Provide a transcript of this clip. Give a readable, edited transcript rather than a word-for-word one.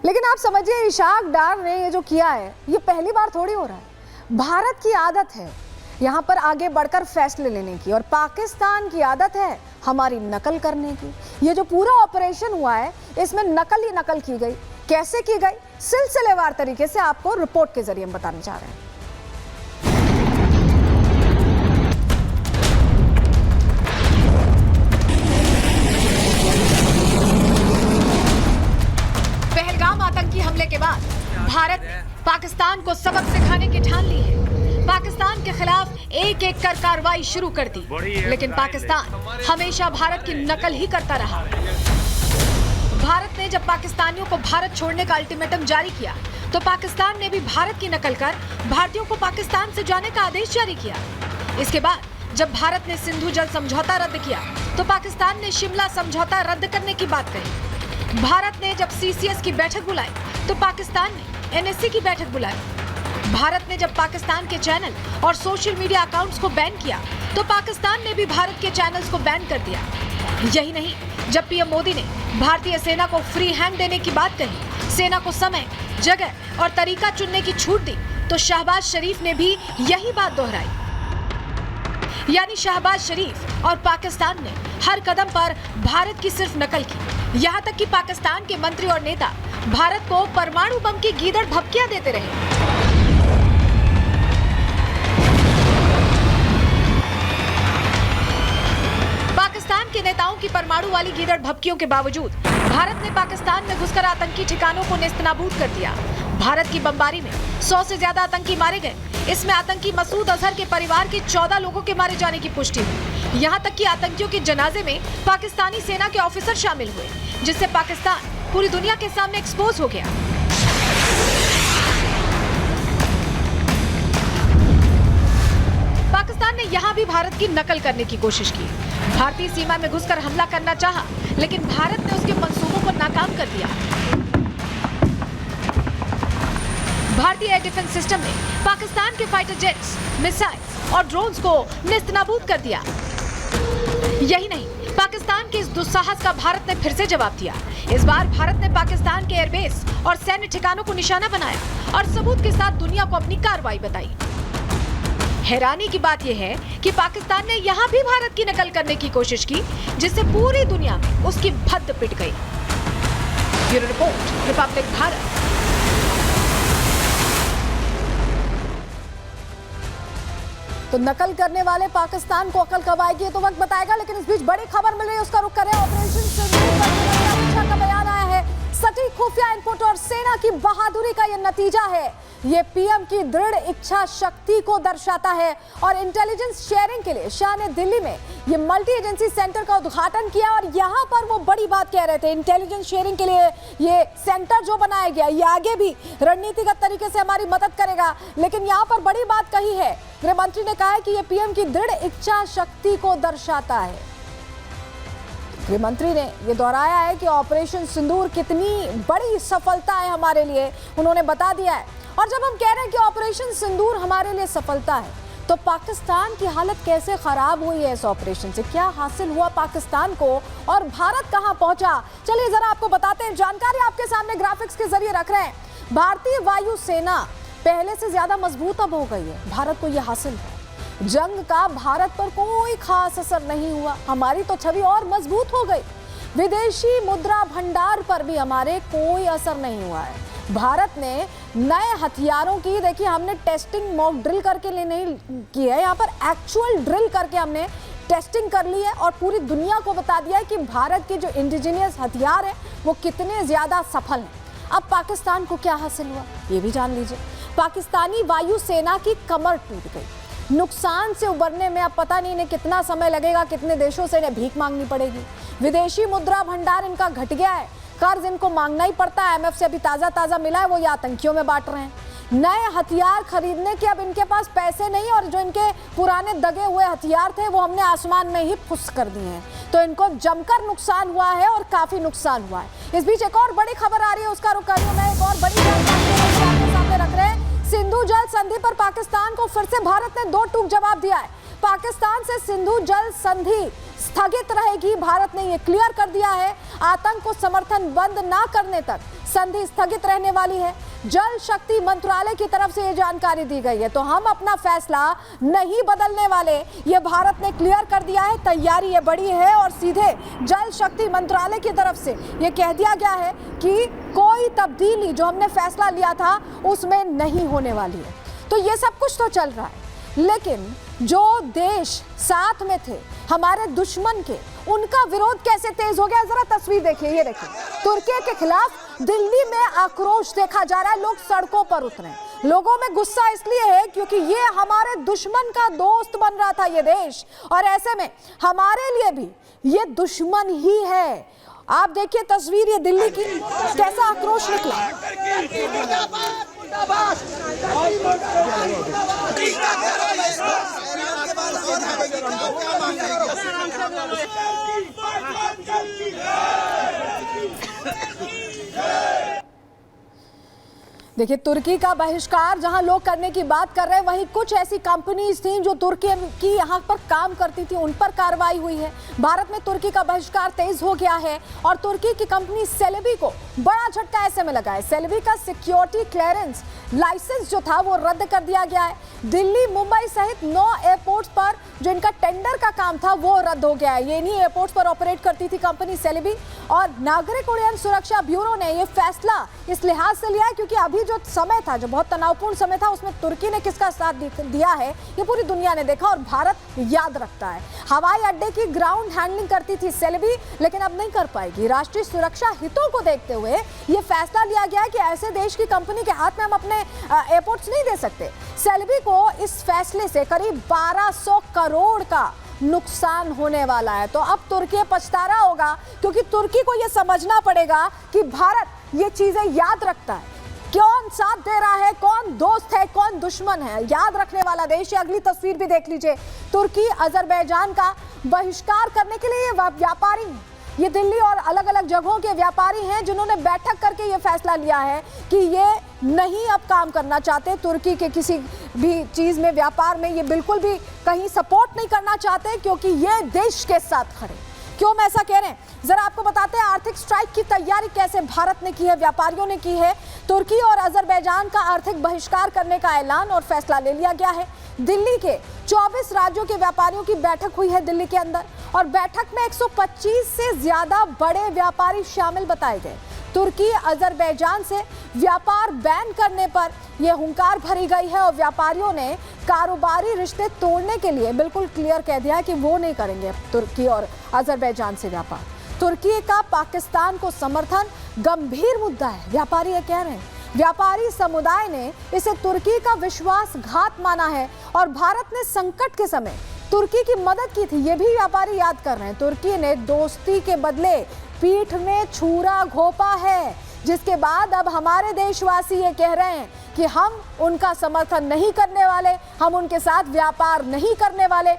लेकिन आप समझिए इशाक डार ने ये जो किया है ये पहली बार थोड़ी हो रहा है। भारत की आदत है यहाँ पर आगे बढ़कर फैसले लेने की और पाकिस्तान की आदत है हमारी नकल करने की। ये जो पूरा ऑपरेशन हुआ है इसमें नकल ही नकल की गई। कैसे की गई, सिलसिलेवार तरीके से आपको रिपोर्ट के जरिए हम बताने जा रहे हैं। पहलगाम आतंकी हमले के बाद भारत ने पाकिस्तान को सबक सिखाने की ठान ली है। पाकिस्तान के खिलाफ एक एक कर कार्रवाई शुरू कर दी, लेकिन पाकिस्तान हमेशा भारत की नकल ही करता रहा। भारत ने जब पाकिस्तानियों को भारत छोड़ने का अल्टीमेटम जारी किया तो पाकिस्तान ने भी भारत की नकल कर भारतीयों को पाकिस्तान से जाने का आदेश जारी किया। इसके बाद जब भारत ने सिंधु जल समझौता रद्द किया तो पाकिस्तान ने शिमला समझौता रद्द करने की बात कही। भारत ने जब सीसीएस की बैठक बुलाई तो पाकिस्तान ने एनएससी की बैठक बुलाई। भारत ने जब पाकिस्तान के चैनल और सोशल मीडिया अकाउंट्स को बैन किया तो पाकिस्तान ने भी भारत के चैनल्स को बैन कर दिया। यही नहीं, जब पीएम मोदी ने भारतीय सेना को फ्री हैंड देने की बात कही, सेना को समय, जगह और तरीका चुनने की छूट दी, तो शहबाज शरीफ ने भी यही बात दोहराई। यानी शहबाज शरीफ और पाकिस्तान ने हर कदम पर भारत की सिर्फ नकल की। यहाँ तक कि पाकिस्तान के मंत्री और नेता भारत को परमाणु बम की गीदड़ भभकियां देते रहे। पाकिस्तान के नेताओं की परमाणु वाली गीदड़ भभकियों के बावजूद भारत ने पाकिस्तान में घुसकर आतंकी ठिकानों को नेस्तनाबूद कर दिया। भारत की बमबारी में 100 से ज्यादा आतंकी मारे गए। इसमें आतंकी मसूद अजहर के परिवार के 14 लोगों के मारे जाने की पुष्टि हुई। यहाँ तक कि आतंकियों के जनाजे में पाकिस्तानी सेना के ऑफिसर शामिल हुए, जिससे पाकिस्तान पूरी दुनिया के सामने एक्सपोज हो गया। पाकिस्तान ने यहाँ भी भारत की नकल करने की कोशिश की। भारतीय सीमा में घुसकर हमला करना चाहा, लेकिन भारत ने उसके मंसूबों को नाकाम कर दिया। भारतीय एयर डिफेंस सिस्टम ने पाकिस्तान के फाइटर जेट्स, मिसाइल्स और ड्रोन्स को नेस्तनाबूद कर दिया। यही नहीं, पाकिस्तान के इस दुस्साहस का भारत ने फिर से जवाब दिया। इस बार भारत ने पाकिस्तान के एयरबेस और सैन्य ठिकानों को निशाना बनाया और सबूत के साथ दुनिया को अपनी कार्रवाई बताई। हैरानी की बात यह है कि पाकिस्तान ने यहाँ भी भारत की नकल करने की कोशिश की, जिससे पूरी दुनिया में उसकी भद्द पिट गई। Bureau report, Republic Bharat. तो नकल करने वाले पाकिस्तान को अकल कब आएगी तो वक्त बताएगा, लेकिन इस बीच बड़ी खबर मिल रही है, उसका रुख करें। ऑपरेशन सिंदूर का बयान आया है। सटीक खुफिया इनपुट और सेना की बहादुरी का यह नतीजा है। ये पीएम की दृढ़ इच्छा शक्ति को दर्शाता है और इंटेलिजेंस शेयरिंग के लिए शाह ने दिल्ली में ये मल्टी एजेंसी सेंटर का उद्घाटन किया और यहाँ पर वो बड़ी बात कह रहे थे। इंटेलिजेंस शेयरिंग के लिए ये सेंटर जो बनाया गया ये आगे भी रणनीतिगत तरीके से हमारी मदद करेगा, लेकिन यहाँ पर बड़ी बात कही है। गृह मंत्री ने कहा है कि ये पीएम की दृढ़ इच्छा शक्ति को दर्शाता है। गृह मंत्री ने ये दोहराया है कि ऑपरेशन सिंदूर कितनी बड़ी सफलता है हमारे लिए, उन्होंने बता दिया है। और जब हम कह रहे हैं कि ऑपरेशन सिंदूर हमारे लिए सफलता है, तो पाकिस्तान की हालत कैसे खराब हुई है इस ऑपरेशन से, क्या हासिल हुआ पाकिस्तान को और भारत कहां पहुंचा, चलिए जरा आपको बताते हैं। जानकारी आपके सामने ग्राफिक्स के जरिए रख रहे हैं। भारतीय वायु सेना पहले से ज्यादा मजबूत अब हो गई है। भारत को यह हासिल है। जंग का भारत पर कोई खास असर नहीं हुआ, हमारी तो छवि और मजबूत हो गई। विदेशी मुद्रा भंडार पर भी हमारे कोई असर नहीं हुआ है। भारत ने नए हथियारों की, देखिए हमने टेस्टिंग मॉक ड्रिल करके नहीं की है, यहाँ पर एक्चुअल ड्रिल करके हमने टेस्टिंग कर ली है और पूरी दुनिया को बता दिया है कि भारत के जो इंडिजीनियस हथियार हैं वो कितने ज्यादा सफल हैं। अब पाकिस्तान को क्या हासिल हुआ ये भी जान लीजिए। पाकिस्तानी वायु सेना की कमर टूट गई। नुकसान से उबरने में अब पता नहीं इन्हें कितना समय लगेगा, कितने देशों से इन्हें भीख मांगनी पड़ेगी। विदेशी मुद्रा भंडार इनका घट गया है, कर्ज इनको मांगना ही पड़ता है। IMF से अभी ताज़ा मिला है, वो ये आतंकियों में बांट रहे हैं। नए हथियार खरीदने के अब इनके पास पैसे नहीं और जो इनके पुराने दगे हुए हथियार थे वो हमने आसमान में ही फुस कर दिए हैं। तो इनको जमकर नुकसान हुआ है और काफ़ी नुकसान हुआ है। इस बीच एक और बड़ी खबर आ रही है, उसका रुख करिए। मैं एक और बड़ी जानकारी आपके सामने रख रहे हैं। सिंधु जल संधि पर पाकिस्तान को फिर से भारत ने दो टूक जवाब दिया है। पाकिस्तान से सिंधु जल संधि स्थगित रहेगी। भारत ने यह क्लियर कर दिया है, आतंक को समर्थन बंद ना करने तक संधि स्थगित रहने वाली है। जल शक्ति मंत्रालय की तरफ से यह जानकारी दी गई है, तो हम अपना फैसला नहीं बदलने वाले, ये भारत ने क्लियर कर दिया है। तैयारी ये बड़ी है और सीधे जल शक्ति मंत्रालय की तरफ से ये कह दिया गया है कि कोई तब्दीली जो हमने फैसला लिया था उसमें नहीं होने वाली है। तो ये सब कुछ तो चल रहा है, लेकिन जो देश साथ में थे हमारे दुश्मन के, उनका विरोध कैसे तेज हो गया, जरा तस्वीर देखिए। ये देखिए, तुर्की के खिलाफ दिल्ली में आक्रोश देखा जा रहा है, लोग सड़कों पर उतरे। लोगों में गुस्सा इसलिए है क्योंकि ये हमारे दुश्मन का दोस्त बन रहा था ये देश, और ऐसे में हमारे लिए भी ये दुश्मन ही है। आप देखिए तस्वीर ये दिल्ली की, कैसा आक्रोश निकला। देखिए, तुर्की का बहिष्कार जहां लोग करने की बात कर रहे हैं, वहीं कुछ ऐसी कंपनीज थी जो तुर्की की यहां पर काम करती थी, उन पर कार्रवाई हुई है। भारत में तुर्की का बहिष्कार तेज हो गया है और तुर्की की कंपनी सेलेबी को बड़ा झटका ऐसे में लगा है। सेलेबी का सिक्योरिटी क्लियरेंस लाइसेंस जो था वो रद्द कर दिया गया है। दिल्ली, मुंबई सहित 9 एयरपोर्ट्स पर जो इनका टेंडर का काम था वो रद्द हो गया है। ये इन्हीं एयरपोर्ट्स पर ऑपरेट करती थी कंपनी सेलेबी, और नागरिक उड्डयन सुरक्षा ब्यूरो ने ये फैसला इस लिहाज से लिया है क्योंकि अभी जो समय था, जो बहुत तनावपूर्ण समय था, उसमें तुर्की ने किसका साथ दिया है ये पूरी दुनिया ने देखा और भारत याद रखता है। हवाई अड्डे की ग्राउंड हैंडलिंग करती थी सेलेबी, लेकिन अब नहीं कर पाएगी। राष्ट्रीय सुरक्षा हितों को देखते हुए ये फैसला लिया गया है कि ऐसे देश की कंपनी के हाथ में हम अपने एयरपोर्ट्स नहीं दे सकते। सेलेबी को इस फैसले से करीब 1200 करोड़ का नुकसान होने वाला है। तो अब तुर्की पछता रहा होगा, क्योंकि तुर्की को यह समझना पड़ेगा कि भारत ये चीजें याद रखता है, कौन साथ दे रहा है, कौन दोस्त है, कौन दुश्मन है, याद रखने वाला देश। अगली तस्वीर भी देख लीजिए, तुर्की अजरबैजान का बहिष्कार करने के लिए ये व्यापारी, ये दिल्ली और अलग अलग जगहों के व्यापारी हैं जिन्होंने बैठक करके ये फैसला लिया है कि ये नहीं अब काम करना चाहते तुर्की के किसी भी चीज में, व्यापार में ये बिल्कुल भी कहीं सपोर्ट नहीं करना चाहते, क्योंकि ये देश के साथ खड़े। क्यों मैं ऐसा कह रहे हैं, जरा आपको बताते हैं आर्थिक स्ट्राइक की तैयारी कैसे भारत ने की है, व्यापारियों ने की है। तुर्की और अजरबैजान का आर्थिक बहिष्कार करने का ऐलान और फैसला ले लिया गया है। दिल्ली के 24 राज्यों के व्यापारियों की बैठक हुई है दिल्ली के अंदर, और बैठक में 125 से ज्यादा बड़े व्यापारी शामिल बताए गए। तुर्की अजरबैजान से व्यापार बैन करने पर यह हुंकार भरी गई है और व्यापारियों ने कारोबारी रिश्ते तोड़ने के लिए बिल्कुल क्लियर कह दिया है कि वो नहीं करेंगे तुर्की और अजरबैजान से व्यापार। तुर्की का पाकिस्तान को समर्थन गंभीर मुद्दा है, व्यापारी ये कह रहे हैं। व्यापारी समुदाय ने इसे तुर्की का विश्वासघात माना है और भारत ने संकट के समय तुर्की की मदद की थी, ये भी व्यापारी याद कर रहे हैं। तुर्की ने दोस्ती के बदले पीठ में छुरा घोंपा है, जिसके बाद अब हमारे देशवासी ये कह रहे हैं कि हम उनका समर्थन नहीं करने वाले, हम उनके साथ व्यापार नहीं करने वाले।